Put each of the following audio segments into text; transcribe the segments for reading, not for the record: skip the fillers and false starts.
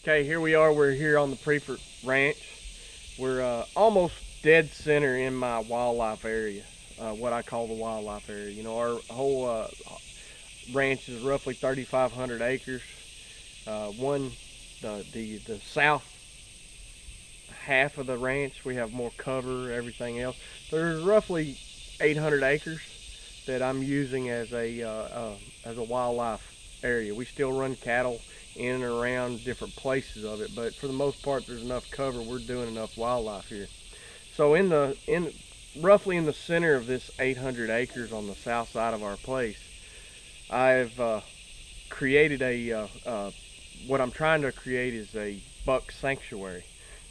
Okay, here we are. We're here on the Priefert Ranch. We're almost dead center in my wildlife area, what I call the wildlife area. You know, our whole ranch is roughly 3,500 acres. The south half of the ranch, we have more cover, everything else. There's roughly 800 acres that I'm using as a wildlife area. We still run cattle in and around different places of it, but for the most part, there's enough cover. We're doing enough wildlife here. So roughly in the center of this 800 acres on the south side of our place, I've created what I'm trying to create is a buck sanctuary.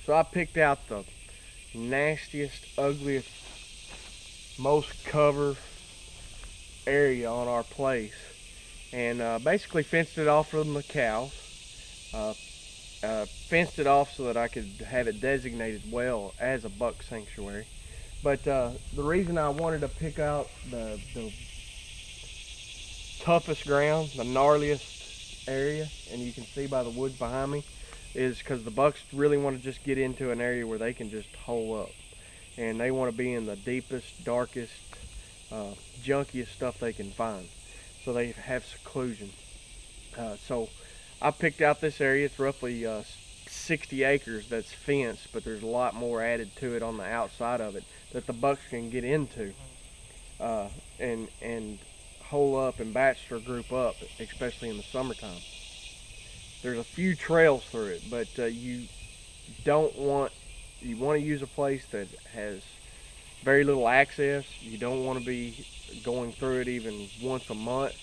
So I picked out the nastiest, ugliest, most cover area on our place and basically fenced it off from the cows. Fenced it off so that I could have it designated well as a buck sanctuary. But the reason I wanted to pick out the toughest ground, the gnarliest area, and you can see by the woods behind me, is because the bucks really want to just get into an area where they can just hole up. And they want to be in the deepest, darkest, junkiest stuff they can find. So they have seclusion. So I picked out this area. It's roughly 60 acres that's fenced, but there's a lot more added to it on the outside of it that the bucks can get into and hole up and bachelor group up, especially in the summertime. There's a few trails through it, but you want to use a place that has very little access. You don't want to be going through it even once a month.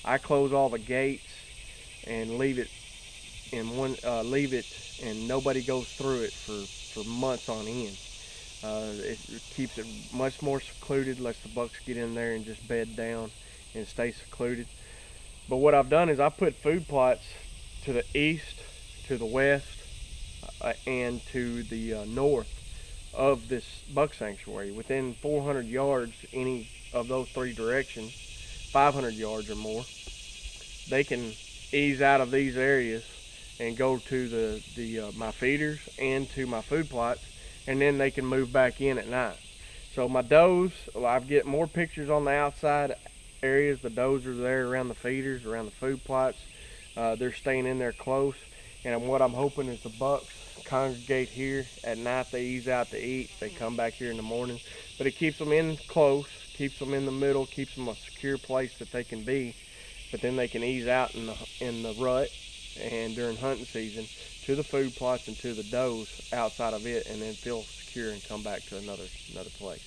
I close all the gates and leave it and nobody goes through it for months on end. It keeps it much more secluded, lets the bucks get in there and just bed down and stay secluded. But what I've done is I put food plots to the east, to the west, and to the north of this buck sanctuary. Within 400 yards, any of those three directions, 500 yards or more, they can ease out of these areas and go to my feeders and to my food plots, and then they can move back in at night. So my does, I get more pictures on the outside areas. The does are there around the feeders, around the food plots. They're staying in there close, and what I'm hoping is the bucks congregate here at night. They ease out to eat, they come back here in the morning, but it keeps them in close, keeps them in the middle, keeps them a secure place that they can be, but then they can ease out in the rut and during hunting season to the food plots and to the does outside of it, and then feel secure and come back to another place.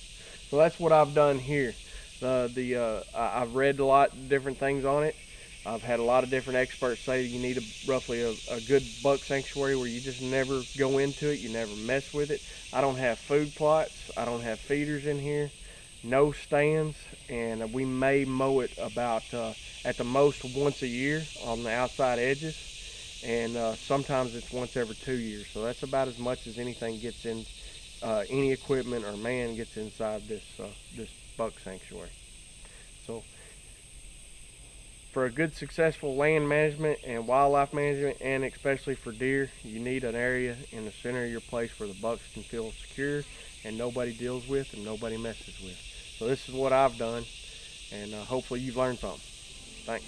So that's what I've done here. I've read a lot of different things on it. I've had a lot of different experts say you need roughly a good buck sanctuary where you just never go into it, you never mess with it. I don't have food plots, I don't have feeders in here, no stands, and we may mow it about at the most once a year on the outside edges, and sometimes it's once every 2 years. So that's about as much as anything gets in, any equipment or man gets inside this buck sanctuary. So for a good successful land management and wildlife management, and especially for deer, you need an area in the center of your place where the bucks can feel secure and nobody deals with and nobody messes with. So this is what I've done, and hopefully you've learned something. Thanks.